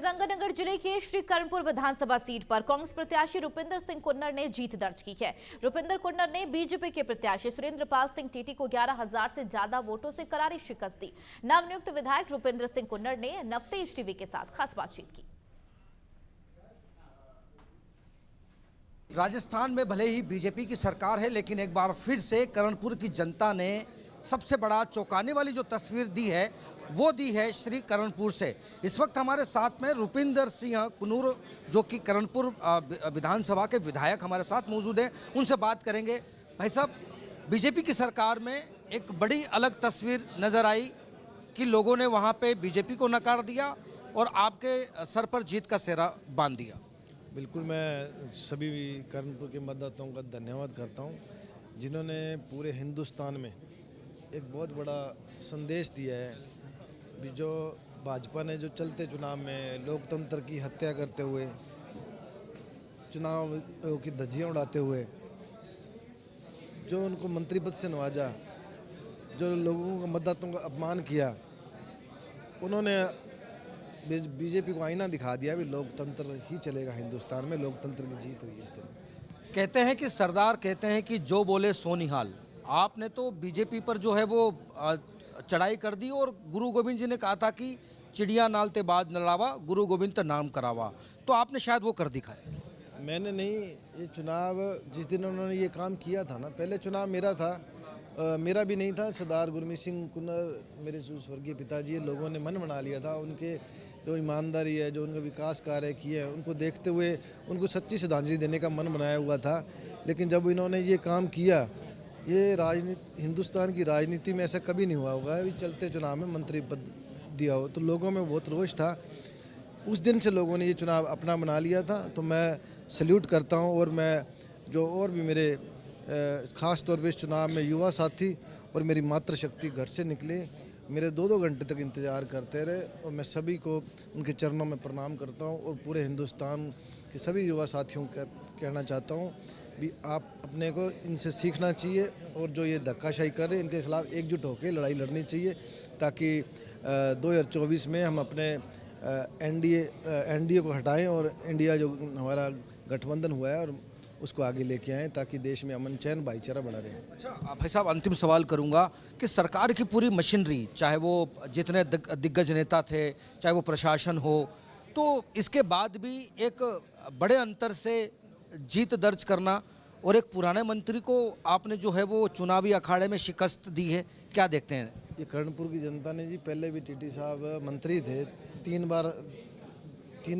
गंगानगर जिले के श्री कर्णपुर विधानसभा सीट पर कांग्रेस प्रत्याशी रुपिंदर सिंह कुन्नर ने जीत दर्ज की है। रुपिंदर कुन्नर ने बीजेपी के प्रत्याशी सुरेंद्रपाल सिंह टीटी को 11,000 से ज्यादा वोटों से करारी शिकस्त दी। नवनियुक्त विधायक रुपिंदर सिंह कुन्नर ने नवतेज टीवी के साथ खास बातचीत की। राजस्थान में भले ही बीजेपी की सरकार है, लेकिन एक बार फिर से कर्णपुर की जनता ने सबसे बड़ा चौंकाने वाली जो तस्वीर दी है वो दी है श्री कर्णपुर से। इस वक्त हमारे साथ में रुपिंदर सिंह कुन्नर जो कि कर्णपुर विधानसभा के विधायक हमारे साथ मौजूद हैं, उनसे बात करेंगे। भाई साहब, बीजेपी की सरकार में एक बड़ी अलग तस्वीर नज़र आई कि लोगों ने वहाँ पे बीजेपी को नकार दिया और आपके सर पर जीत का सेहरा बांध दिया। बिल्कुल, मैं सभी कर्णपुर के मतदाताओं का धन्यवाद करता हूँ जिन्होंने पूरे हिंदुस्तान में एक बहुत बड़ा संदेश दिया है। भी जो भाजपा ने जो चलते चुनाव में लोकतंत्र की हत्या करते हुए, चुनाव की धज्जियाँ उड़ाते हुए जो उनको मंत्री पद से नवाजा, जो लोगों को मतदाताओं का अपमान किया, उन्होंने बीजेपी को आईना दिखा दिया भी लोकतंत्र ही चलेगा हिंदुस्तान में, लोकतंत्र की जीत हुई इस तरह। कहते हैं कि सरदार कहते हैं कि जो बोले सो निहाल। आपने तो बीजेपी पर जो है वो चढ़ाई कर दी और गुरु गोविंद जी ने कहा था कि चिड़िया नालते बाद नलावा, गुरु गोविंद का नाम करावा, तो आपने शायद वो कर दिखाया। मैंने नहीं, ये चुनाव जिस दिन उन्होंने ये काम किया था ना, पहले चुनाव मेरा था, मेरा भी नहीं था। सरदार गुरमीत सिंह कुन्नर मेरे स्वर्गीय पिताजी, ये लोगों ने मन बना लिया था। उनके जो ईमानदारी है, जो उनके विकास कार्य किए हैं, उनको देखते हुए उनको सच्ची श्रद्धांजलि देने का मन बनाया हुआ था। लेकिन जब इन्होंने ये काम किया, ये राजनीति, हिंदुस्तान की राजनीति में ऐसा कभी नहीं हुआ होगा अभी चलते चुनाव में मंत्री पद दिया हो, तो लोगों में बहुत रोष था। उस दिन से लोगों ने ये चुनाव अपना बना लिया था, तो मैं सल्यूट करता हूँ। और मैं जो और भी मेरे ख़ास तौर पे इस चुनाव में युवा साथी और मेरी मातृशक्ति घर से निकले, मेरे 2-2 घंटे तक इंतज़ार करते रहे, और मैं सभी को उनके चरणों में प्रणाम करता हूँ। और पूरे हिंदुस्तान के सभी युवा साथियों का कहना चाहता हूँ भी आप अपने को इनसे सीखना चाहिए, और जो ये धक्काशाही कर रहे हैं इनके खिलाफ एकजुट होकर लड़ाई लड़नी चाहिए, ताकि 2024 में हम अपने एनडीए को हटाएं और इंडिया जो हमारा गठबंधन हुआ है और उसको आगे लेके आएँ, ताकि देश में अमन चैन भाईचारा बढ़ा रहे। अच्छा भाई साहब, अंतिम सवाल करूंगा कि सरकार की पूरी मशीनरी, चाहे वो जितने दिग्गज नेता थे, चाहे वो प्रशासन हो, तो इसके बाद भी एक बड़े अंतर से जीत दर्ज करना और एक पुराने मंत्री को आपने जो है वो चुनावी अखाड़े में शिकस्त दी है, क्या देखते हैं? ये कर्णपुर की जनता ने जी, पहले भी टीटी साहब मंत्री थे, 3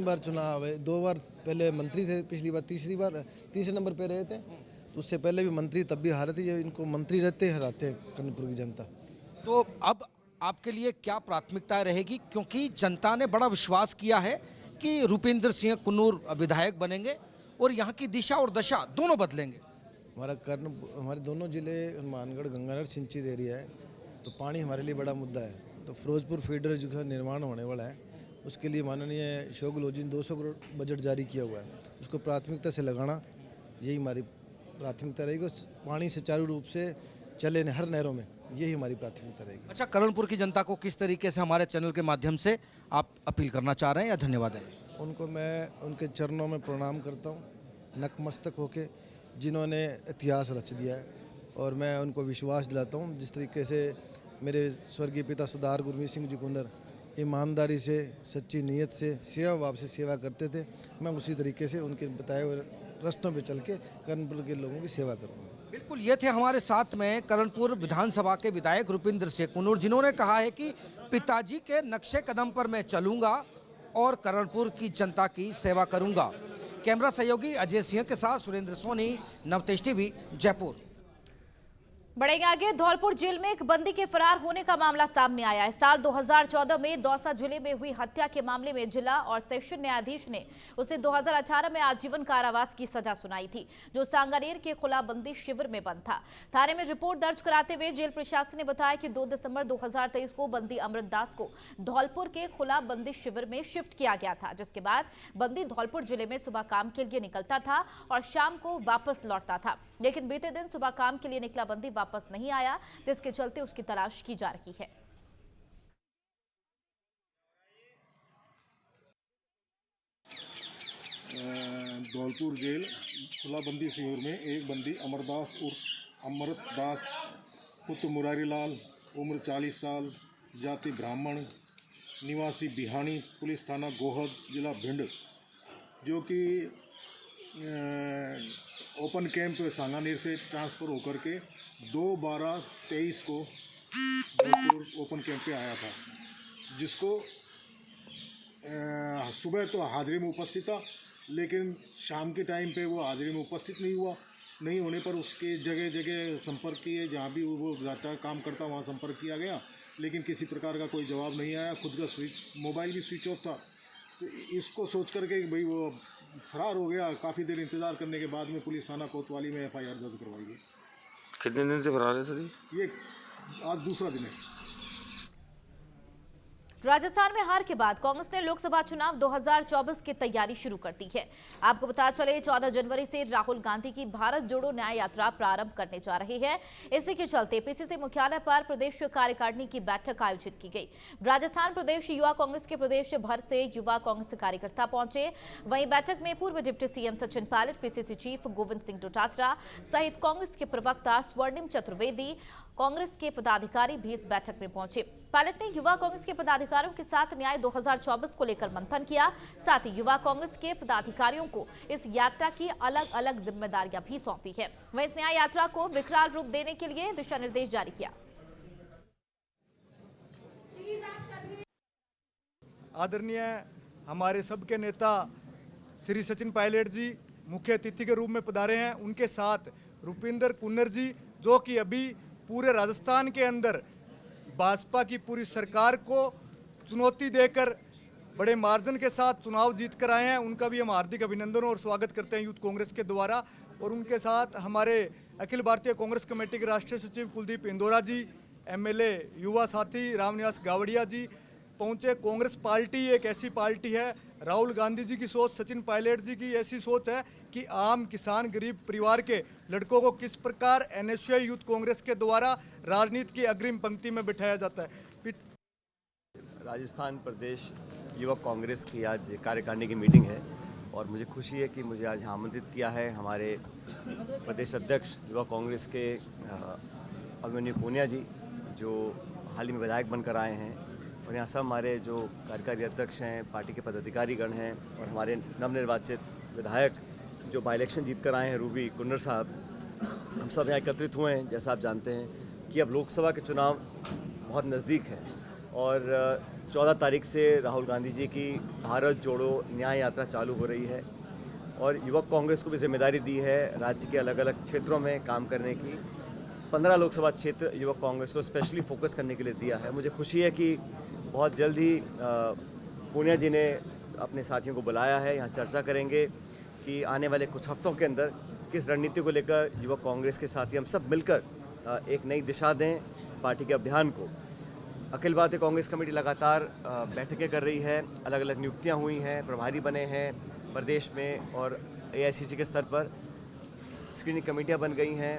बार चुनाव है, 2 बार पहले मंत्री थे, पिछली बार तीसरे नंबर पे रहे थे, तो उससे पहले भी मंत्री तब भी हारे थे। ये इनको मंत्री रहते हराते हैं कर्णपुर की जनता। तो अब आपके लिए क्या प्राथमिकता रहेगी, क्योंकि जनता ने बड़ा विश्वास किया है कि रुपिंदर सिंह कुन्नर विधायक बनेंगे और यहाँ की दिशा और दशा दोनों बदलेंगे? हमारे दोनों जिले हनुमानगढ़, गंगानगर सिंचित एरिया है, तो पानी हमारे लिए बड़ा मुद्दा है। तो फिरोजपुर फीडर जो का निर्माण होने वाला है, उसके लिए माननीय अशोक गहलोत जी ने 200 करोड़ बजट जारी किया हुआ है, उसको प्राथमिकता से लगाना, यही हमारी प्राथमिकता रहेगी। पानी सुचारू रूप से चले हर नहरों में, यही हमारी प्राथमिकता रहेगी। अच्छा, कर्णपुर की जनता को किस तरीके से हमारे चैनल के माध्यम से आप अपील करना चाह रहे हैं या धन्यवाद दें? उनको मैं उनके चरणों में प्रणाम करता हूँ, नतमस्तक होके, जिन्होंने इतिहास रच दिया है। और मैं उनको विश्वास दिलाता हूँ, जिस तरीके से मेरे स्वर्गीय पिता सरदार गुरमीत सिंह जी कुन्नर ईमानदारी से, सच्ची नीयत से, सेवा भाव से सेवा करते थे, मैं उसी तरीके से उनके बताए हुए रास्तों पे चल के कर्णपुर के लोगों की सेवा करूँगा। बिल्कुल, ये थे हमारे साथ में कर्णपुर विधानसभा के विधायक रुपिंदर सिंह कुन्नर, जिन्होंने कहा है कि पिताजी के नक्शे कदम पर मैं चलूंगा और कर्णपुर की जनता की सेवा करूंगा। कैमरा सहयोगी अजय सिंह के साथ सुरेंद्र सोनी, नवतेज टीवी, जयपुर। बढ़ेंगे आगे। धौलपुर जेल में एक बंदी के फरार होने का मामला सामने आया है। साल 2014 में दौसा जिले में हुई हत्या के मामले में जिला और सेशन न्यायाधीश ने उसे 2018 में आजीवन कारावास की सजा सुनाई थी, जो सांगानेर के खुला बंदी शिविर में बंद था। थाने में रिपोर्ट दर्ज कराते हुए जेल प्रशासन ने बताया कि 2 दिसंबर 2023 को बंदी अमृत दास को धौलपुर के खुला बंदी शिविर में शिफ्ट किया गया था, जिसके बाद बंदी धौलपुर जिले में सुबह काम के लिए निकलता था और शाम को वापस लौटता था। लेकिन बीते दिन सुबह काम के लिए निकला बंदी वापस नहीं आया, जिसके चलते उसकी तलाश की जा रही है। धौलपुर जेल खुलाबंदी सिहोर में एक बंदी अमरदास उर्फ अमृतदास पुत्र मुरारीलाल, उम्र 40 साल, जाति ब्राह्मण, निवासी बिहानी, पुलिस थाना गोहद, जिला भिंड, जो कि ओपन कैंप सांगानेर से ट्रांसफ़र होकर के 2/12/23 को धौलपुर ओपन कैंप पे आया था, जिसको सुबह तो हाजिरी में उपस्थित था, लेकिन शाम के टाइम पे वो हाजिरी में उपस्थित नहीं हुआ। नहीं होने पर उसके जगह जगह संपर्क किए, जहाँ भी वो जाता काम करता वहाँ संपर्क किया गया, लेकिन किसी प्रकार का कोई जवाब नहीं आया। खुद का मोबाइल भी स्विच ऑफ था। तो इसको सोच करके भाई वो फरार हो गया। काफ़ी देर इंतज़ार करने के बाद में पुलिस थाना कोतवाली में FIR दर्ज करवाई गई। कितने दिन से फरार है सर ये आज दूसरा दिन है। राजस्थान में हार के बाद कांग्रेस ने लोकसभा चुनाव 2024 की तैयारी शुरू कर दी है। आपको बता चले 14 जनवरी से राहुल गांधी की भारत जोड़ो न्याय यात्रा प्रारंभ करने जा रही है। इसी के चलते PCC मुख्यालय पर प्रदेश कार्यकारिणी की बैठक आयोजित की गई। राजस्थान प्रदेश युवा कांग्रेस के प्रदेश भर से युवा कांग्रेस कार्यकर्ता पहुंचे। वहीं बैठक में पूर्व deputy CM Sachin Pilot, PCC chief Govind Singh Dotasra सहित कांग्रेस के प्रवक्ता स्वर्णिम चतुर्वेदी, कांग्रेस के पदाधिकारी भी इस बैठक में पहुंचे। पायलट ने युवा कांग्रेस के पदाधिकारियों के साथ न्याय 2024 को लेकर मंथन किया। साथ ही युवा कांग्रेस के पदाधिकारियों को इस यात्रा की अलग अलग जिम्मेदारियां भी सौंपी है। वहीं इस न्याय यात्रा को विकराल रूप देने के लिए दिशा निर्देश जारी किया। आदरणीय हमारे सबके नेता श्री सचिन पायलट जी मुख्य अतिथि के रूप में पधारे हैं। उनके साथ रुपिंदर कुन्नर जी, जो कि अभी पूरे राजस्थान के अंदर भाजपा की पूरी सरकार को चुनौती देकर बड़े मार्जिन के साथ चुनाव जीत कर आए हैं। उनका भी हम हार्दिक अभिनंदन और स्वागत करते हैं यूथ कांग्रेस के द्वारा। और उनके साथ हमारे अखिल भारतीय कांग्रेस कमेटी के राष्ट्रीय सचिव कुलदीप इंदौरा जी, MLA युवा साथी रामनिवास गावड़िया जी पहुंचे। कांग्रेस पार्टी एक ऐसी पार्टी है, राहुल गांधी जी की सोच, सचिन पायलट जी की ऐसी सोच है कि आम किसान गरीब परिवार के लड़कों को किस प्रकार NSUI यूथ कांग्रेस के द्वारा राजनीति की अग्रिम पंक्ति में बिठाया जाता है। राजस्थान प्रदेश युवा कांग्रेस की आज कार्यकारिणी की मीटिंग है और मुझे खुशी है कि मुझे आज आमंत्रित किया है हमारे प्रदेश अध्यक्ष युवा कांग्रेस के अभिमन्यु पूनिया जी, जो हाल ही में विधायक बनकर आए हैं। और यहाँ सब हमारे जो कार्यकारी अध्यक्ष हैं, पार्टी के पदाधिकारीगण हैं और हमारे नवनिर्वाचित विधायक जो बाई इलेक्शन जीत कर आए हैं, रूबी कुन्नर साहब, हम सब यहाँ एकत्रित हुए हैं। जैसा आप जानते हैं कि अब लोकसभा के चुनाव बहुत नज़दीक हैं और 14 तारीख से राहुल गांधी जी की भारत जोड़ो न्याय यात्रा चालू हो रही है और युवा कांग्रेस को भी जिम्मेदारी दी है राज्य के अलग अलग क्षेत्रों में काम करने की। 15 लोकसभा क्षेत्र युवा कांग्रेस को स्पेशली फोकस करने के लिए दिया है। मुझे खुशी है कि बहुत जल्द ही पूनिया जी ने अपने साथियों को बुलाया है। यहाँ चर्चा करेंगे कि आने वाले कुछ हफ्तों के अंदर किस रणनीति को लेकर युवा कांग्रेस के साथी हम सब मिलकर एक नई दिशा दें पार्टी के अभियान को। अखिल भारतीय कांग्रेस कमेटी लगातार बैठकें कर रही है, अलग अलग नियुक्तियाँ हुई हैं, प्रभारी बने हैं प्रदेश में और AICC के स्तर पर स्क्रीनिंग कमेटियाँ बन गई हैं।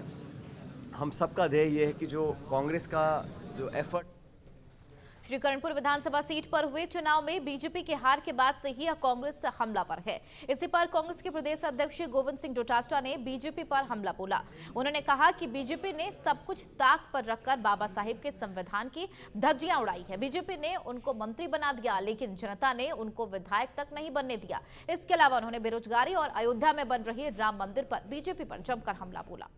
हम सबका ध्येय ये है कि जो कांग्रेस का जो एफर्ट श्री करणपुर विधानसभा सीट पर हुए चुनाव में बीजेपी के हार के बाद से ही कांग्रेस हमला पर है। इसी पर कांग्रेस के प्रदेश अध्यक्ष गोविंद सिंह डोटासरा ने बीजेपी पर हमला बोला। उन्होंने कहा कि बीजेपी ने सब कुछ ताक पर रखकर बाबा साहेब के संविधान की धज्जियां उड़ाई है। बीजेपी ने उनको मंत्री बना दिया, लेकिन जनता ने उनको विधायक तक नहीं बनने दिया। इसके अलावा उन्होंने बेरोजगारी और अयोध्या में बन रही राम मंदिर पर बीजेपी पर जमकर हमला बोला।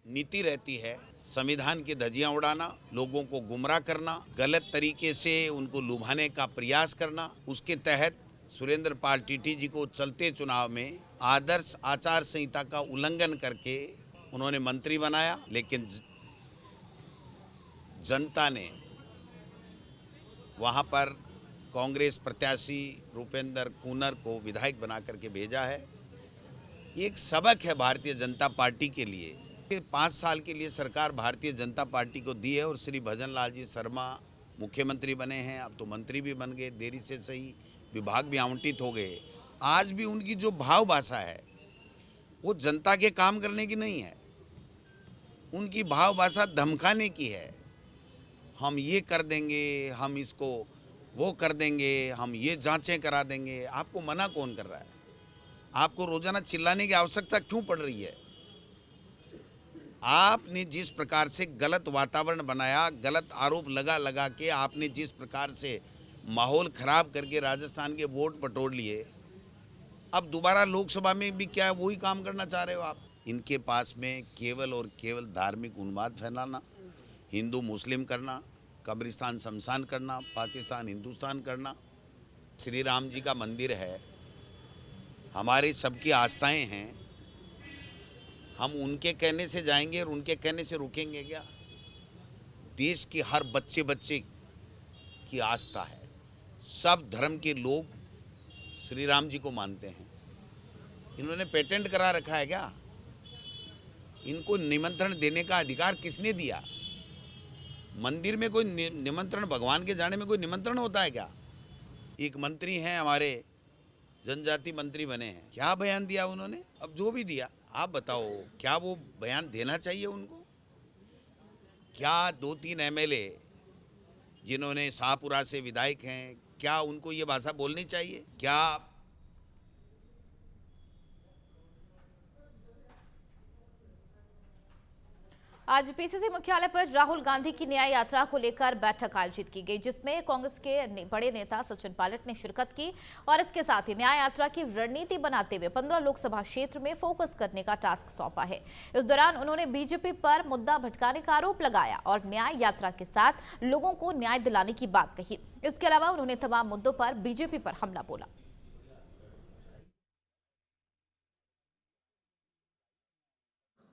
नीति रहती है संविधान की धज्जियां उड़ाना, लोगों को गुमराह करना, गलत तरीके से उनको लुभाने का प्रयास करना। उसके तहत सुरेंद्र पाल टीटी जी को चलते चुनाव में आदर्श आचार संहिता का उल्लंघन करके उन्होंने मंत्री बनाया, लेकिन जनता ने वहां पर कांग्रेस प्रत्याशी रुपेंद्र कुन्नर को विधायक बना करके भेजा है। एक सबक है भारतीय जनता पार्टी के लिए। 5 साल के लिए सरकार भारतीय जनता पार्टी को दी है और श्री भजन लाल जी शर्मा मुख्यमंत्री बने हैं, अब तो मंत्री भी बन गए, देरी से सही, विभाग भी आवंटित हो गए। आज भी उनकी जो भाव भाषा है वो जनता के काम करने की नहीं है, उनकी भाव भाषा धमकाने की है। हम ये कर देंगे, हम इसको वो कर देंगे, हम ये जांचें करा देंगे। आपको मना कौन कर रहा है? आपको रोजाना चिल्लाने की आवश्यकता क्यों पड़ रही है? आपने जिस प्रकार से गलत वातावरण बनाया, गलत आरोप लगा लगा के आपने जिस प्रकार से माहौल खराब करके राजस्थान के वोट बटोर लिए, अब दोबारा लोकसभा में भी क्या वही काम करना चाह रहे हो आप? इनके पास में केवल और केवल धार्मिक उन्माद फैलाना, हिंदू मुस्लिम करना, कब्रिस्तान शमशान करना, पाकिस्तान हिंदुस्तान करना। श्री राम जी का मंदिर है, हमारी सबकी आस्थाएं हैं, हम उनके कहने से जाएंगे और उनके कहने से रुकेंगे क्या? देश के हर बच्चे बच्चे की आस्था है, सब धर्म के लोग श्री राम जी को मानते हैं। इन्होंने पेटेंट करा रखा है क्या? इनको निमंत्रण देने का अधिकार किसने दिया? मंदिर में कोई निमंत्रण, भगवान के जाने में कोई निमंत्रण होता है क्या? एक मंत्री हैं हमारे, जनजाति मंत्री बने हैं, क्या बयान दिया उन्होंने? अब जो भी दिया आप बताओ, क्या वो बयान देना चाहिए उनको? क्या 2-3 एमएलए जिन्होंने शाहपुरा से विधायक हैं, क्या उनको ये भाषा बोलनी चाहिए? क्या आज पीसीसी मुख्यालय पर राहुल गांधी की न्याय यात्रा को लेकर बैठक आयोजित की गई, जिसमें कांग्रेस के बड़े नेता सचिन पायलट ने शिरकत की और इसके साथ ही न्याय यात्रा की रणनीति बनाते हुए 15 लोकसभा क्षेत्र में फोकस करने का टास्क सौंपा है। इस दौरान उन्होंने बीजेपी पर मुद्दा भटकाने का आरोप लगाया और न्याय यात्रा के साथ लोगों को न्याय दिलाने की बात कही। इसके अलावा उन्होंने तमाम मुद्दों पर बीजेपी पर हमला बोला।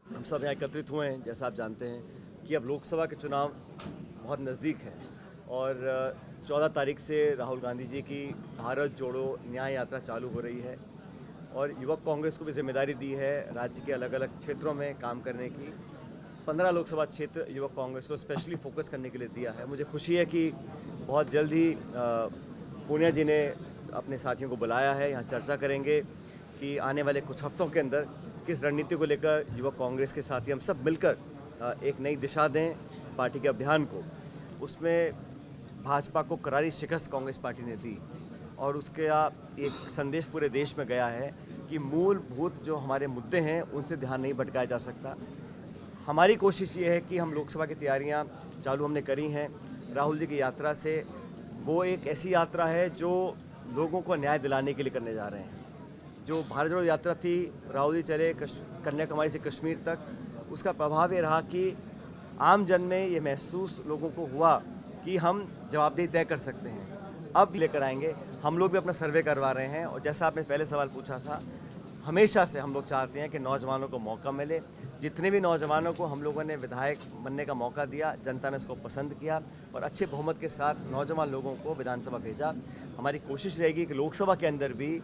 हम सब यहाँ एकत्रित हुए हैं, जैसा आप जानते हैं कि अब लोकसभा के चुनाव बहुत नज़दीक हैं और 14 तारीख से राहुल गांधी जी की भारत जोड़ो न्याय यात्रा चालू हो रही है और युवक कांग्रेस को भी जिम्मेदारी दी है राज्य के अलग अलग क्षेत्रों में काम करने की। 15 लोकसभा क्षेत्र युवक कांग्रेस को स्पेशली फोकस करने के लिए दिया है। मुझे खुशी है कि बहुत जल्द ही पूनिया जी ने अपने साथियों को बुलाया है, यहाँ चर्चा करेंगे कि आने वाले कुछ हफ्तों के अंदर किस रणनीति को लेकर युवक कांग्रेस के साथी हम सब मिलकर एक नई दिशा दें पार्टी के अभियान को। उसमें भाजपा को करारी शिकस्त कांग्रेस पार्टी ने दी और उसका एक संदेश पूरे देश में गया है कि मूलभूत जो हमारे मुद्दे हैं उनसे ध्यान नहीं भटकाया जा सकता। हमारी कोशिश ये है कि हम लोकसभा की तैयारियां चालू हमने करी हैं। राहुल जी की यात्रा से वो एक ऐसी यात्रा है जो लोगों को न्याय दिलाने के लिए करने जा रहे हैं। जो भारत जोड़ो यात्रा थी, राहुल जी चले कन्याकुमारी से कश्मीर तक, उसका प्रभाव ये रहा कि आम जन में ये महसूस लोगों को हुआ कि हम जवाबदेही तय कर सकते हैं। अब लेकर आएंगे, हम लोग भी अपना सर्वे करवा रहे हैं और जैसा आपने पहले सवाल पूछा था, हमेशा से हम लोग चाहते हैं कि नौजवानों को मौका मिले। जितने भी नौजवानों को हम लोगों ने विधायक बनने का मौका दिया, जनता ने इसको पसंद किया और अच्छे बहुमत के साथ नौजवान लोगों को विधानसभा भेजा। हमारी कोशिश रहेगी कि लोकसभा के अंदर भी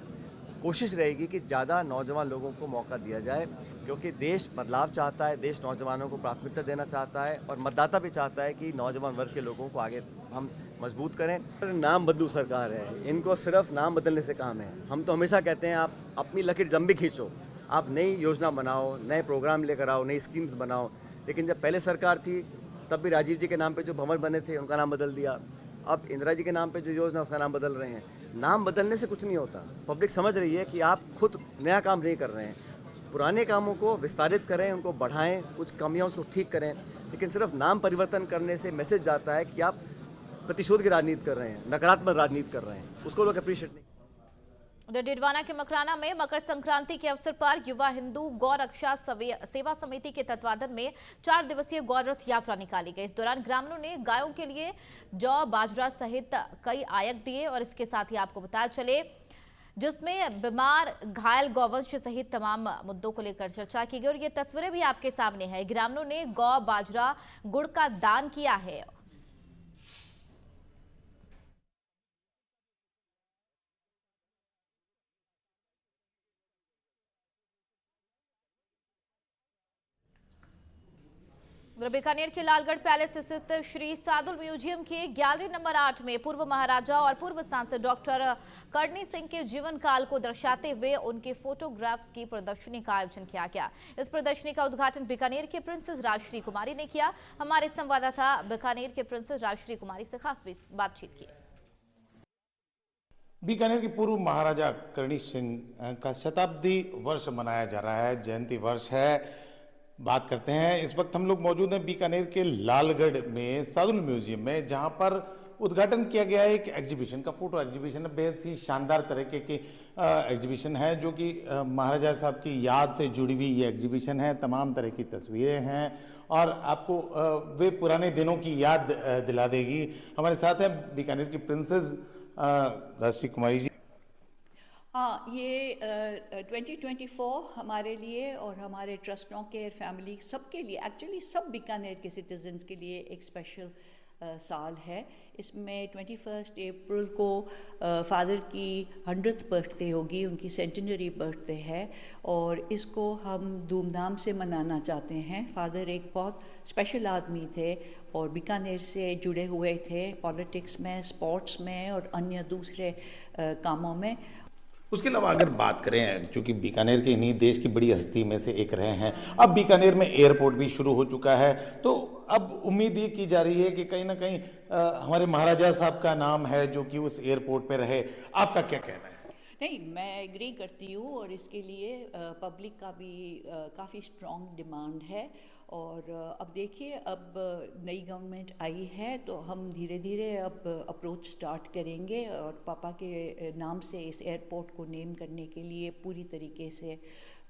कोशिश रहेगी कि ज़्यादा नौजवान लोगों को मौका दिया जाए, क्योंकि देश बदलाव चाहता है, देश नौजवानों को प्राथमिकता देना चाहता है और मतदाता भी चाहता है कि नौजवान वर्ग के लोगों को आगे हम मजबूत करें। नाम बदलू सरकार है, इनको सिर्फ नाम बदलने से काम है। हम तो हमेशा कहते हैं आप अपनी लकीर लंबी खींचो, आप नई योजना बनाओ, नए प्रोग्राम लेकर आओ, नई स्कीम्स बनाओ। लेकिन जब पहले सरकार थी तब भी राजीव जी के नाम पे जो भवन बने थे उनका नाम बदल दिया। अब इंदिरा जी के नाम पे जो योजना उसका नाम बदल रहे हैं। नाम बदलने से कुछ नहीं होता। पब्लिक समझ रही है कि आप खुद नया काम नहीं कर रहे हैं। पुराने कामों को विस्तारित करें, उनको बढ़ाएं, कुछ कमियां उसको ठीक करें। लेकिन सिर्फ नाम परिवर्तन करने से मैसेज जाता है कि आप प्रतिशोध की राजनीति कर रहे हैं, नकारात्मक राजनीति कर रहे हैं। उसको लोग अप्रिशिएट नहीं। उधर डिडवाना के मकराना में मकर संक्रांति के अवसर पर युवा हिंदू गौ रक्षा सेवा समिति के तत्वाधान में 4 दिवसीय गौ रथ यात्रा निकाली गई। इस दौरान ग्रामीणों ने गायों के लिए जौ, बाजरा सहित कई आयक दिए और इसके साथ ही आपको बताया चले जिसमें बीमार घायल गौवंश सहित तमाम मुद्दों को लेकर चर्चा की गई और ये तस्वीरें भी आपके सामने है। ग्रामीणों ने गौ, बाजरा, गुड़ का दान किया है। बीकानेर के लालगढ़ पैलेस स्थित श्री सादुल म्यूजियम के गैलरी नंबर 8 में पूर्व महाराजा और पूर्व सांसद डॉक्टर करणी सिंह के जीवन काल को दर्शाते हुए उनके फोटोग्राफ्स की प्रदर्शनी का आयोजन किया गया। इस प्रदर्शनी का उद्घाटन बीकानेर के प्रिंसेस राजश्री कुमारी ने किया। हमारे संवाददाता बीकानेर के प्रिंसेस राजश्री कुमारी से खास बातचीत की। बीकानेर के पूर्व महाराजा करणी सिंह का शताब्दी वर्ष मनाया जा रहा है, जयंती वर्ष है। बात करते हैं, इस वक्त हम लोग मौजूद हैं बीकानेर के लालगढ़ में सादुल म्यूजियम में, जहां पर उद्घाटन किया गया है एक एग्जीबिशन का। फोटो एग्जीबिशन है, बेहद ही शानदार तरीके की एग्जीबिशन है, जो कि महाराजा साहब की याद से जुड़ी हुई ये एग्जीबिशन है। तमाम तरह की तस्वीरें हैं और आपको वे पुराने दिनों की याद दिला देगी। हमारे साथ है बीकानेर की प्रिंसेस राजश्री कुमारी जी। हाँ, ये 2024 हमारे लिए और हमारे ट्रस्टों के फैमिली सबके लिए, एक्चुअली सब बीकानेर के सिटीजन्स के लिए एक स्पेशल साल है। इसमें 21 अप्रैल को फादर की 100th बर्थडे होगी, उनकी सेंटिनरी बर्थडे है और इसको हम धूमधाम से मनाना चाहते हैं। फादर एक बहुत स्पेशल आदमी थे और बीकानेर से जुड़े हुए थे पॉलिटिक्स में, स्पोर्ट्स में और अन्य दूसरे कामों में। उसके अलावा अगर बात करें, चूंकि बीकानेर के इन्हीं देश की बड़ी हस्ती में से एक रहे हैं, अब बीकानेर में एयरपोर्ट भी शुरू हो चुका है, तो अब उम्मीद ये की जा रही है कि कहीं ना कहीं हमारे महाराजा साहब का नाम है जो कि उस एयरपोर्ट पे रहे। आपका क्या कहना है? नहीं, मैं एग्री करती हूँ और इसके लिए पब्लिक का भी काफ़ी स्ट्रॉन्ग डिमांड है। और अब देखिए, अब नई गवर्नमेंट आई है तो हम धीरे धीरे अब अप्रोच स्टार्ट करेंगे और पापा के नाम से इस एयरपोर्ट को नेम करने के लिए पूरी तरीके से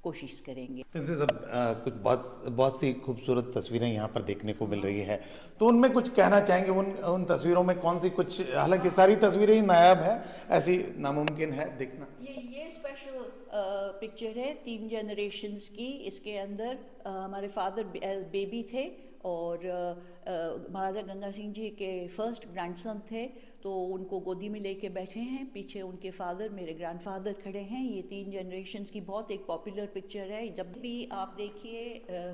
कोशिश करेंगे। प्रिंसेस, अब कुछ बहुत सी खूबसूरत तस्वीरें यहाँ पर देखने को मिल रही है, तो उनमें कुछ कहना चाहेंगे? उन तस्वीरों में कौन सी कुछ, हालांकि सारी तस्वीरें ही नायाब है, ऐसी नामुमकिन है देखना। ये स्पेशल पिक्चर है 3 जनरेशन्स की। इसके अंदर हमारे फादर बेबी थे और महाराजा गंगा सिंह जी के फर्स्ट ग्रैंडसन थे, तो उनको गोदी में लेके बैठे हैं। पीछे उनके फादर, मेरे ग्रैंडफादर खड़े हैं। ये 3 जनरेशन्स की बहुत एक पॉपुलर पिक्चर है। जब भी आप देखिए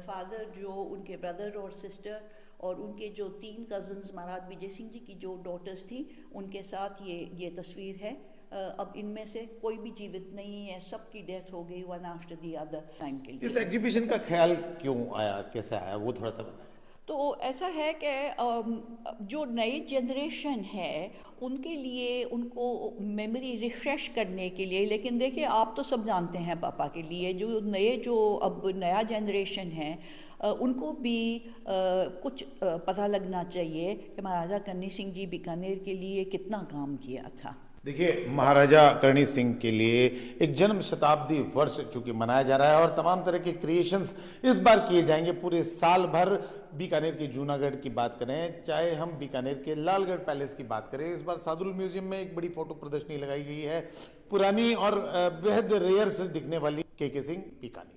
फादर, जो उनके ब्रदर और सिस्टर और उनके जो 3 कज़न्स महाराज विजय सिंह जी की जो डॉटर्स थी, उनके साथ ये तस्वीर है। अब इनमें से कोई भी जीवित नहीं है, सबकी डेथ हो गई one after the other time के लिए। इस एग्जीबिशन का ख्याल क्यों आया, कैसे आया, वो थोड़ा सा बताएं। तो ऐसा है कि जो नई जनरेशन है उनके लिए, उनको मेमोरी रिफ्रेश करने के लिए, लेकिन देखिए आप तो सब जानते हैं पापा के लिए, जो अब नया जनरेशन है उनको भी कुछ पता लगना चाहिए कि महाराजा करणी सिंह जी बीकानेर के लिए कितना काम किया था। देखिए, महाराजा करणी सिंह के लिए एक जन्म शताब्दी वर्ष चूंकि मनाया जा रहा है और तमाम तरह के क्रिएशंस इस बार किए जाएंगे पूरे साल भर। बीकानेर के जूनागढ़ की बात करें, चाहे हम बीकानेर के लालगढ़ पैलेस की बात करें, इस बार सादुल म्यूजियम में एक बड़ी फोटो प्रदर्शनी लगाई गई है, पुरानी और बेहद रेयर से दिखने वाली के सिंह बीकानेर।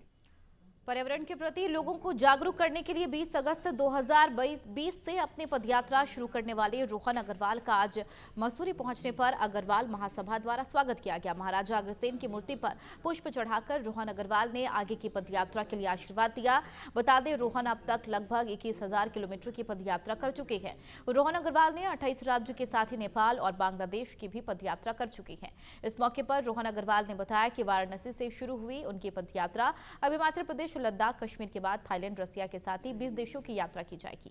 पर्यावरण के प्रति लोगों को जागरूक करने के लिए 20 अगस्त 2020 से अपनी पदयात्रा शुरू करने वाले रोहन अग्रवाल का आज मसूरी पहुंचने पर अग्रवाल महासभा द्वारा स्वागत किया गया। महाराजा अग्रसेन की मूर्ति पर पुष्प चढ़ाकर रोहन अग्रवाल ने आगे की पदयात्रा के लिए आशीर्वाद दिया। बता दें, रोहन अब तक लगभग 21,000 किलोमीटर की पदयात्रा कर चुके हैं। रोहन अग्रवाल ने 28 राज्यों के साथ ही नेपाल और बांग्लादेश की भी पदयात्रा कर चुकी है। इस मौके पर रोहन अग्रवाल ने बताया कि वाराणसी से शुरू हुई उनकी पदयात्रा अब हिमाचल प्रदेश, लद्दाख, कश्मीर के बाद थाईलैंड, रसिया के साथ ही 20 देशों की यात्रा की जाएगी।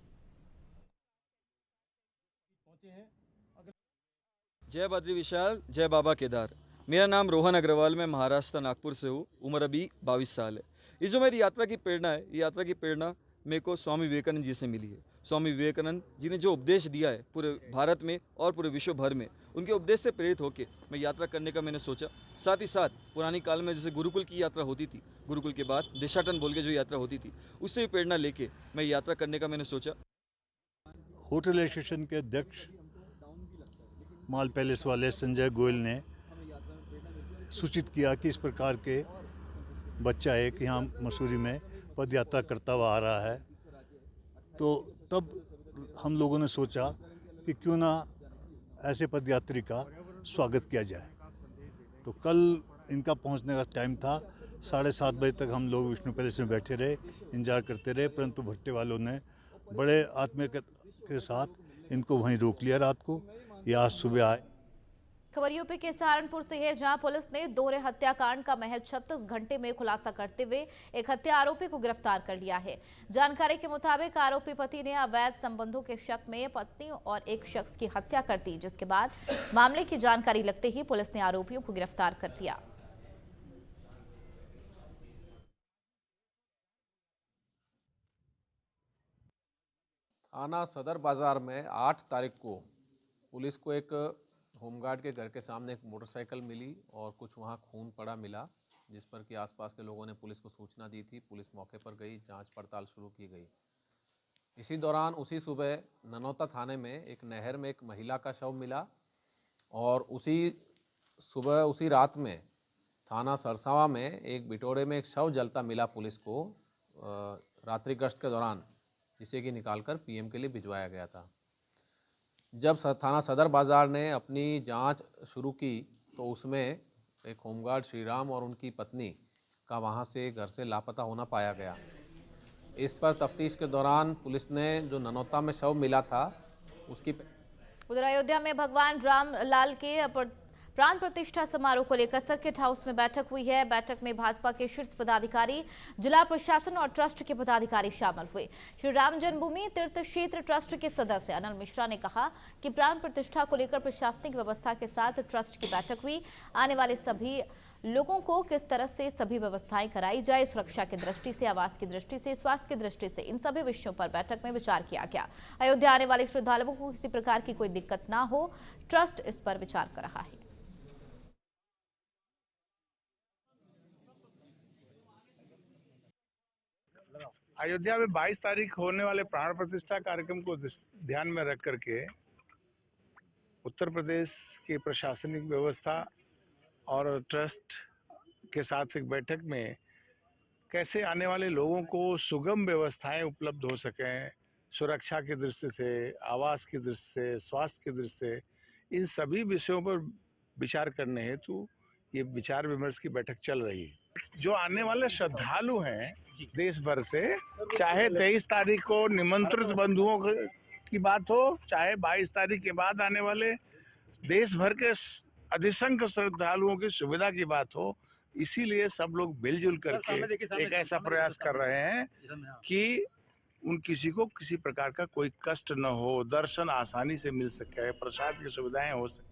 जय बद्री विशाल, जय बाबा केदार। मेरा नाम रोहन अग्रवाल, मैं महाराष्ट्र नागपुर से हूँ। उम्र अभी 22 साल है। ये जो मेरी यात्रा की प्रेरणा है, ये यात्रा की प्रेरणा मेरे को स्वामी विवेकानंद जी से मिली है। स्वामी विवेकानंद जी ने जो उपदेश दिया है पूरे भारत में और पूरे विश्व भर में, उनके उपदेश से प्रेरित होकर मैं यात्रा करने का मैंने सोचा। साथ ही साथ पुरानी काल में जैसे गुरुकुल की यात्रा होती थी, गुरुकुल के बाद देशाटन बोल के जो यात्रा होती थी, उससे भी प्रेरणा लेके मैं यात्रा करने का मैंने सोचा। होटल एसोसिएशन के अध्यक्ष माल पैलेस वाले संजय गोयल ने सूचित किया कि इस प्रकार के बच्चा एक यहाँ मसूरी में पद यात्रा करता हुआ आ रहा है, तो तब हम लोगों ने सोचा कि क्यों ना ऐसे पदयात्री का स्वागत किया जाए। तो कल इनका पहुंचने का टाइम था, 7:30 बजे तक हम लोग विष्णु पैलेस में बैठे रहे, इंतजार करते रहे, परंतु भट्टे वालों ने बड़े आत्मीय के साथ इनको वहीं रोक लिया रात को। ये आज सुबह आए। खबर यूपी के सहारनपुर से है, जहां पुलिस ने दोहरे हत्याकांड का महज 36 घंटे में खुलासा करते हुए एक हत्या आरोपी को गिरफ्तार कर लिया है। जानकारी के मुताबिक आरोपी पति ने अवैध संबंधों के शक में पत्नी और एक शख्स की हत्या कर दी, जिसके बाद मामले की जानकारी लगते ही पुलिस ने आरोपियों को गिरफ्तार कर लिया। थाना सदर बाजार में 8 तारीख को पुलिस को एक होमगार्ड के घर के सामने एक मोटरसाइकिल मिली और कुछ वहां खून पड़ा मिला, जिस पर कि आसपास के लोगों ने पुलिस को सूचना दी थी। पुलिस मौके पर गई, जांच पड़ताल शुरू की गई। इसी दौरान उसी सुबह ननौता थाने में एक नहर में एक महिला का शव मिला और उसी सुबह उसी रात में थाना सरसावा में एक बिटोड़े में एक शव जलता मिला पुलिस को रात्रि गश्त के दौरान, जिसे कि निकालकर पीएम के लिए भिजवाया गया था। जब थाना सदर बाजार ने अपनी जांच शुरू की तो उसमें एक होमगार्ड श्रीराम और उनकी पत्नी का वहां से घर से लापता होना पाया गया। इस पर तफ्तीश के दौरान पुलिस ने जो ननौता में शव मिला था उसकी उधर अयोध्या में भगवान राम लाल के प्राण प्रतिष्ठा समारोह को लेकर सर्किट हाउस में बैठक हुई है। बैठक में भाजपा के शीर्ष पदाधिकारी, जिला प्रशासन और ट्रस्ट के पदाधिकारी शामिल हुए। श्री राम जन्मभूमि तीर्थ क्षेत्र ट्रस्ट के सदस्य अनिल मिश्रा ने कहा कि प्राण प्रतिष्ठा को लेकर प्रशासनिक व्यवस्था के साथ ट्रस्ट की बैठक हुई। आने वाले सभी लोगों को किस तरह से सभी व्यवस्थाएं कराई जाए, सुरक्षा की दृष्टि से, आवास की दृष्टि से, स्वास्थ्य की दृष्टि से, इन सभी विषयों पर बैठक में विचार किया गया। अयोध्या आने वाले श्रद्धालुओं को किसी प्रकार की कोई दिक्कत ना हो, ट्रस्ट इस पर विचार कर रहा है। अयोध्या में 22 तारीख होने वाले प्राण प्रतिष्ठा कार्यक्रम को ध्यान में रख करके उत्तर प्रदेश की प्रशासनिक व्यवस्था और ट्रस्ट के साथ एक बैठक में कैसे आने वाले लोगों को सुगम व्यवस्थाएं उपलब्ध हो सकें, सुरक्षा की दृष्टि से, आवास की दृष्टि से, स्वास्थ्य की दृष्टि से, इन सभी विषयों पर विचार करने हेतु ये विचार विमर्श की बैठक चल रही है। जो आने वाले श्रद्धालु हैं देश भर से, चाहे 23 तारीख को निमंत्रित बंधुओं की बात हो, चाहे 22 तारीख के बाद आने वाले देश भर के अधिसंख्य श्रद्धालुओं की सुविधा की बात हो, इसीलिए सब लोग मिलजुल करके एक ऐसा प्रयास कर रहे हैं कि उन किसी को किसी प्रकार का कोई कष्ट न हो, दर्शन आसानी से मिल सके, प्रसाद की सुविधाएं हो सके।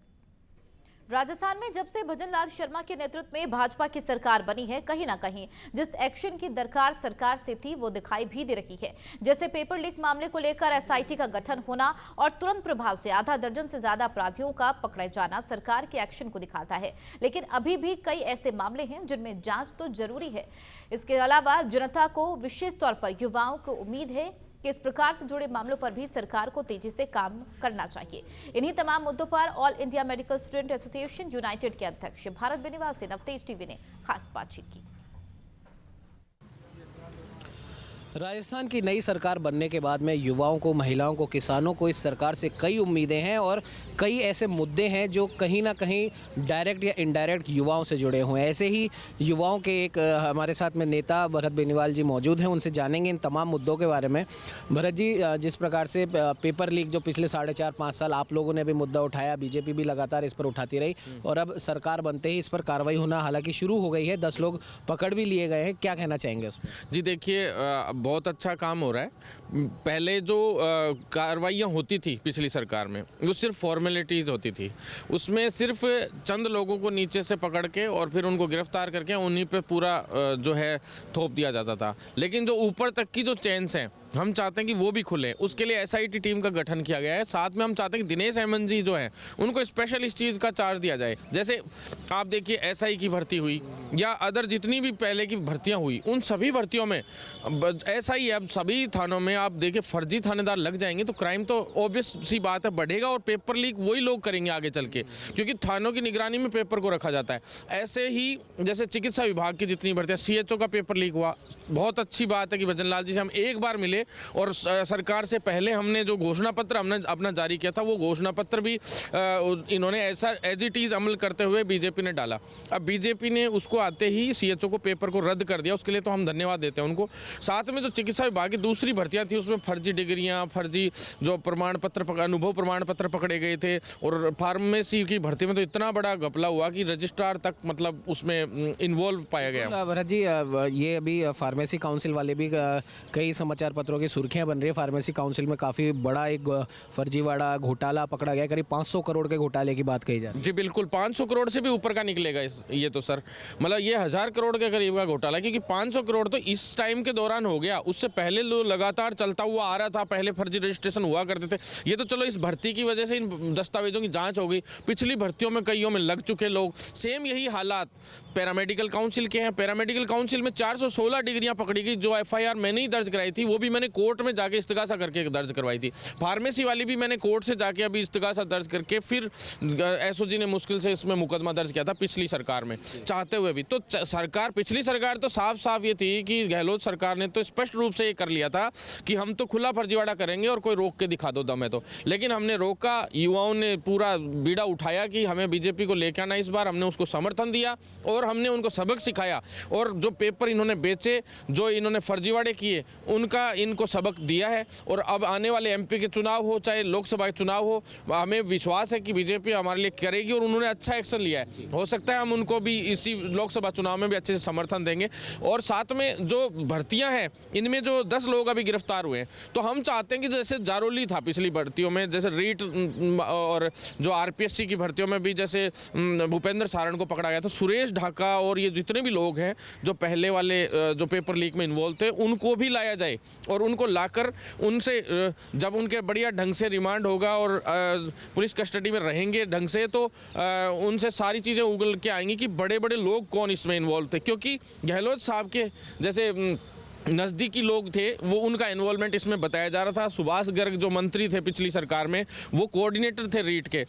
राजस्थान में जब से भजन लाल शर्मा के नेतृत्व में भाजपा की सरकार बनी है, कहीं ना कहीं जिस एक्शन की दरकार सरकार से थी वो दिखाई भी दे रही है। जैसे पेपर लीक मामले को लेकर एसआईटी का गठन होना और तुरंत प्रभाव से आधा दर्जन से ज्यादा अपराधियों का पकड़े जाना सरकार के एक्शन को दिखाता है। लेकिन अभी भी कई ऐसे मामले हैं जिनमें जांच तो जरूरी है। इसके अलावा जनता को, विशेष तौर पर युवाओं को उम्मीद है कि इस प्रकार से जुड़े मामलों पर भी सरकार को तेजी से काम करना चाहिए। इन्हीं तमाम मुद्दों पर all India medical student association United के अध्यक्ष भारत बेनीवाल से नवतेज टीवी ने खास बातचीत की। राजस्थान की नई सरकार बनने के बाद में युवाओं को, महिलाओं को, किसानों को इस सरकार से कई उम्मीदें हैं और कई ऐसे मुद्दे हैं जो कहीं ना कहीं डायरेक्ट या इनडायरेक्ट युवाओं से जुड़े हुए हैं। ऐसे ही युवाओं के एक हमारे साथ में नेता भरत बेनीवाल जी मौजूद हैं, उनसे जानेंगे इन तमाम मुद्दों के बारे में। भरत जी, जिस प्रकार से पेपर लीक जो पिछले 4.5-5 साल आप लोगों ने भी मुद्दा उठाया, बीजेपी भी लगातार इस पर उठाती रही और अब सरकार बनते ही इस पर कार्रवाई होना हालांकि शुरू हो गई है, 10 लोग पकड़ भी लिए गए हैं, क्या कहना चाहेंगे उसमें? जी देखिए, बहुत अच्छा काम हो रहा है। पहले जो कार्रवाइयाँ होती थी पिछली सरकार में, वो सिर्फ फॉर्मेलिटीज़ होती थी। उसमें सिर्फ चंद लोगों को नीचे से पकड़ के और फिर उनको गिरफ्तार करके उन्हीं पे पूरा जो है थोप दिया जाता था। लेकिन जो ऊपर तक की जो चेन्स हैं, हम चाहते हैं कि वो भी खुले। उसके लिए एसआईटी टीम का गठन किया गया है। साथ में हम चाहते हैं कि दिनेश हेमंत जी जो हैं उनको स्पेशल इस चीज़ का चार्ज दिया जाए। जैसे आप देखिए, एसआई की भर्ती हुई या अदर जितनी भी पहले की भर्तियां हुई, उन सभी भर्तियों में ऐसा ही है। अब सभी थानों में आप देखिए फर्जी थानेदार लग जाएंगे तो क्राइम तो ऑब्वियस सी बात है बढ़ेगा, और पेपर लीक वही लोग करेंगे आगे चल के, क्योंकि थानों की निगरानी में पेपर को रखा जाता है। ऐसे ही जैसे चिकित्सा विभाग की जितनी भर्तियाँ, सीएचओ का पेपर लीक हुआ, बहुत अच्छी बात है कि भजन लाल जी से हम एक बार मिले और सरकार से पहले हमने जो घोषणा पत्र हमने अपना जारी किया था, वो घोषणा पत्र भी इन्होंने ऐसा एज इट इज़ अमल करते हुए बीजेपी ने डाला। अब बीजेपी ने उसको आते ही सीएचओ को पेपर को रद्द कर दिया, उसके लिए तो हम धन्यवाद देते हैं उनको। साथ में जो चिकित्सा विभाग की दूसरी भर्तियाँ थी उसमें फर्जी डिग्रियाँ, फर्जी जो प्रमाण पत्र, अनुभव प्रमाण पत्र पकड़े गए थे, और फार्मेसी की भर्ती में तो इतना बड़ा घपला हुआ कि रजिस्ट्रार तक मतलब उसमें इन्वॉल्व पाया गया। भरत जी, ये अभी फार्मेसी काउंसिल वाले भी कई समाचार पत्रों की सुर्खियां बन रही है। फार्मेसी काउंसिल में काफ़ी बड़ा एक फर्जीवाड़ा घोटाला पकड़ा गया, करीब 500 करोड़ के घोटाले की बात कही जा रही है। जी बिल्कुल, 500 करोड़ से भी ऊपर का निकलेगा ये तो सर, मतलब ये 1000 करोड़ के करीब का घोटाला, क्योंकि 500 करोड़ तो इस टाइम के दौरान हो गया, उससे पहले लगातार चलता हुआ आ रहा था। पहले फर्जी रजिस्ट्रेशन हुआ करते थे, ये तो चलो इस भर्ती की वजह से इन दस्तावेजों की जांच हो गई, पिछली भर्तियों में कईयों में लग चुके लोग। सेम यही हालात पैरामेडिकल काउंसिल के हैं। पैरामेडिकल काउंसिल में 416 डिग्रियां पकड़ी गई, जो एफआईआर मैंने ही दर्ज कराई थी, वो भी मैंने कोर्ट में जाके इस्तिगासा करके दर्ज करवाई थी। फार्मेसी वाली भी मैंने कोर्ट से जाके अभी इस्तिगासा दर्ज करके फिर एसओजी ने मुश्किल से इसमें मुकदमा दर्ज किया था पिछली सरकार में, चाहते हुए भी। तो सरकार, पिछली सरकार तो साफ साफ ये थी कि गहलोत सरकार ने तो स्पष्ट रूप से ये कर लिया था कि हम तो खुला फर्जीवाड़ा करेंगे और कोई रोक के दिखा दो दम है तो, लेकिन हमने रोका। युवाओं ने पूरा बीड़ा उठाया कि हमें बीजेपी को लेकर आना, इस बार हमने उसको समर्थन दिया और हमने उनको सबक सिखाया, और जो पेपर इन्होंने बेचे, जो इन्होंने फर्जीवाड़े किए, उनका इनको सबक दिया है। और अब आने वाले एमपी के चुनाव हो चाहे लोकसभा के चुनाव हो, हमें विश्वास है कि बीजेपी हमारे लिए करेगी, और उन्होंने अच्छा एक्शन लिया है। हो सकता है हम उनको भी इसी लोकसभा चुनाव में भी अच्छे से समर्थन देंगे। और साथ में जो भर्तियां हैं, इनमें जो 10 लोग अभी गिरफ्तार हुए हैं, तो हम चाहते हैं कि जैसे जारोली था पिछली भर्तियों में, जैसे रीट और जो आरपीएससी की भर्तियों में भी जैसे भूपेंद्र सारण को पकड़ा गया, तो सुरेश ढाका और ये जितने भी लोग हैं जो पहले वाले जो पेपर लीक में इन्वॉल्व थे, उनको भी लाया जाए, और उनको लाकर उनसे जब उनके बढ़िया ढंग से रिमांड होगा और पुलिस कस्टडी में रहेंगे ढंग से, तो उनसे सारी चीज़ें उगल के आएंगी कि बड़े बड़े लोग कौन इसमें इन्वॉल्व थे। क्योंकि गहलोत साहब के जैसे नज़दीकी लोग थे, वो उनका इन्वॉल्वमेंट इसमें बताया जा रहा था। सुभाष गर्ग जो मंत्री थे पिछली सरकार में, वो कोऑर्डिनेटर थे रीट के।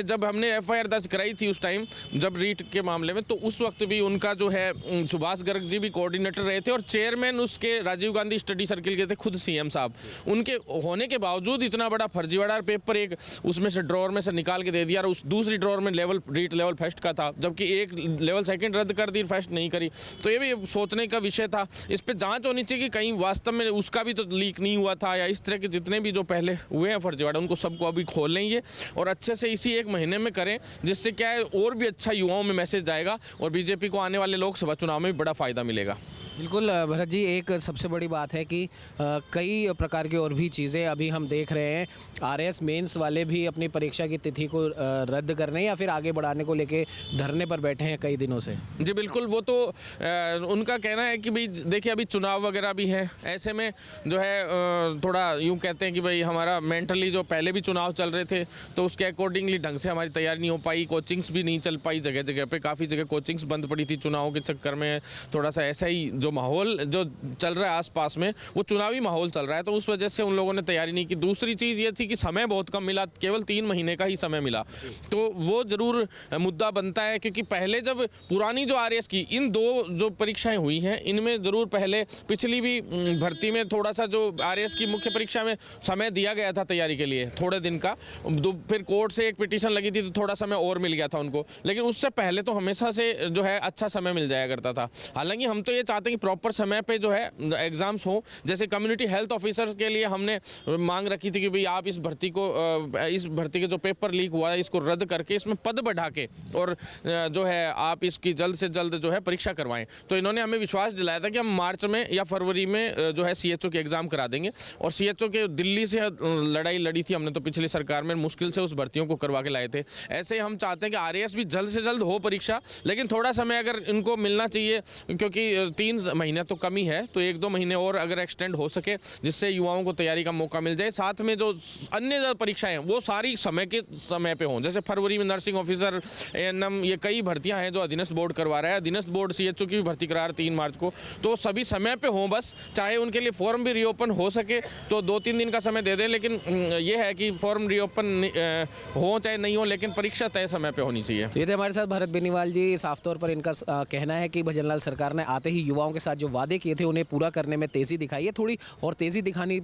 जब हमने एफआईआर दर्ज कराई थी उस टाइम जब रीट के मामले में, तो उस वक्त भी उनका जो है सुभाष गर्ग जी भी कोऑर्डिनेटर रहे थे, और चेयरमैन उसके राजीव गांधी स्टडी सर्किल के थे खुद सीएम साहब। उनके होने के बावजूद इतना बड़ा फर्जीवाड़ा पेपर एक उसमें से ड्रॉर में से निकाल के दे दिया, और उस दूसरी ड्रॉर में रीट लेवल फर्स्ट का था, जबकि एक लेवल सेकेंड रद्द कर दी, फर्स्ट नहीं करी। तो ये भी सोचने का विषय था। इस पर जाँच होनी चाहिए कि कहीं वास्तव में उसका भी तो लीक नहीं हुआ था, या इस तरह के जितने भी जो पहले हुए हैं फर्जीवाड़ा, उनको सबको अभी खोल लेंगे और अच्छे से इसी एक महीने में करें, जिससे क्या है और भी अच्छा युवाओं में मैसेज जाएगा, और बीजेपी को आने वाले लोकसभा चुनाव में भी बड़ा फायदा मिलेगा। बिल्कुल भरत जी, एक सबसे बड़ी बात है कि कई प्रकार की और भी चीज़ें अभी हम देख रहे हैं। आरएएस मेंस वाले भी अपनी परीक्षा की तिथि को रद्द करने या फिर आगे बढ़ाने को लेके धरने पर बैठे हैं कई दिनों से। जी बिल्कुल, वो तो उनका कहना है कि भाई देखिए अभी चुनाव वगैरह भी है, ऐसे में जो है थोड़ा यूँ कहते हैं कि भाई हमारा मेंटली जो पहले भी चुनाव चल रहे थे, तो उसके अकॉर्डिंगली ढंग से हमारी तैयारी नहीं हो पाई, कोचिंग्स भी नहीं चल पाई, जगह जगह पे काफ़ी जगह कोचिंग्स बंद पड़ी थी चुनाव के चक्कर में। थोड़ा सा ऐसा ही जो माहौल जो चल रहा है आसपास में, वो चुनावी माहौल चल रहा है, तो उस वजह से उन लोगों ने तैयारी नहीं की। दूसरी चीज़ ये थी कि समय बहुत कम मिला, केवल 3 महीने का ही समय मिला, तो वो ज़रूर मुद्दा बनता है। क्योंकि पहले जब पुरानी जो आरएएस की इन 2 जो परीक्षाएं हुई हैं, इनमें ज़रूर पहले पिछली भी भर्ती में थोड़ा सा जो आरएएस की मुख्य परीक्षा में समय दिया गया था तैयारी के लिए थोड़े दिन का, फिर कोर्ट से एक पिटीशन लगी थी तो थोड़ा समय और मिल गया था उनको, लेकिन उससे पहले तो हमेशा से जो है अच्छा समय मिल जाया करता था। हालांकि हम तो ये चाहते हैं कि प्रॉपर समय पे जो है एग्जाम्स हो। जैसे कम्युनिटी हेल्थ ऑफिसर्स के लिए हमने मांग रखी थी कि भाई आप इस भर्ती के जो पेपर लीक हुआ है इसको रद्द करके इसमें पद बढ़ा के और जो है आप इसकी जल्द से जल्द जो है परीक्षा करवाएं। तो इन्होंने हमें विश्वास दिलाया था कि हम मार्च में या फरवरी में जो है सीएचओ के एग्जाम करा देंगे। और सीएचओ के दिल्ली से लड़ाई लड़ी थी हमने, तो पिछली सरकार में मुश्किल से उस भर्तियों को करवा के लाए थे। ऐसे हम चाहते हैं कि आरएएस भी जल्द से जल्द हो परीक्षा, लेकिन थोड़ा समय अगर इनको मिलना चाहिए, क्योंकि 3 महीने तो कम ही है, तो 1-2 महीने और अगर एक्सटेंड हो सके, जिससे युवाओं को तैयारी का मौका मिल जाए। साथ में जो अन्य परीक्षाएं हैं वो सारी समय पे हों। जैसे फरवरी में नर्सिंग ऑफिसर, एएनएम, ये कई भर्तियां हैं जो अधीनस्थ बोर्ड करवा रहा है। अधीनस्थ बोर्ड सीएचओ की भी भर्ती करा रहा है 3 मार्च को, तो सभी समय समय पे हों, बस चाहे उनके लिए फॉर्म भी रीओपन हो सके तो 2-3 दिन का समय दे दें, लेकिन ये है कि फॉर्म रीओपन हो चाहे नहीं हो, लेकिन परीक्षा तय समय पे होनी चाहिए। ये थे हमारे साथ भरत बेनीवाल जी। साफ तौर पर इनका कहना है कि भजनलाल सरकार ने आते ही युवाओं के साथ जो वादे किए थे उन्हें पूरा करने में तेज़ी दिखाई है। थोड़ी और तेज़ी दिखानी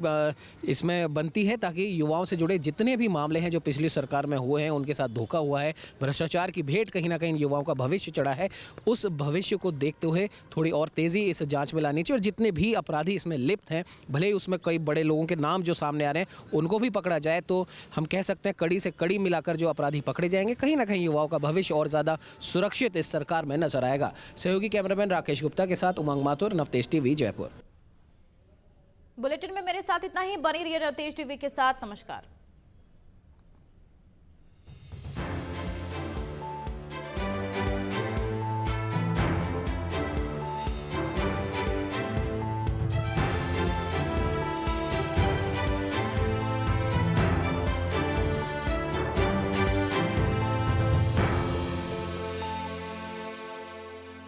इसमें बनती है ताकि युवाओं से जुड़े जितने भी मामले हैं जो पिछली सरकार में हुए हैं, उनके साथ धोखा हुआ है, भ्रष्टाचार की भेंट कहीं ना कहीं युवाओं का भविष्य चढ़ा है, उस भविष्य को देखते हुए थोड़ी और तेज़ी इस जांच में लानी चाहिए। और जितने भी अपराधी इसमें लिप्त हैं, भले ही उसमें कई बड़े लोगों के नाम जो सामने आ रहे हैं उनको भी पकड़ा जाए, तो हम कह सकते हैं कड़ी से कड़ी मिलाकर जो अपराधी पकड़े जाएंगे, कहीं ना कहीं युवाओं का भविष्य और ज़्यादा सुरक्षित इस सरकार में नजर आएगा। सहयोगी कैमरामैन राकेश गुप्ता के साथ उमंग माथुर, नवतेज टीवी, जयपुर। बुलेटिन में मेरे साथ इतना ही। बनी रहिए नवतेज टीवी के साथ। नमस्कार।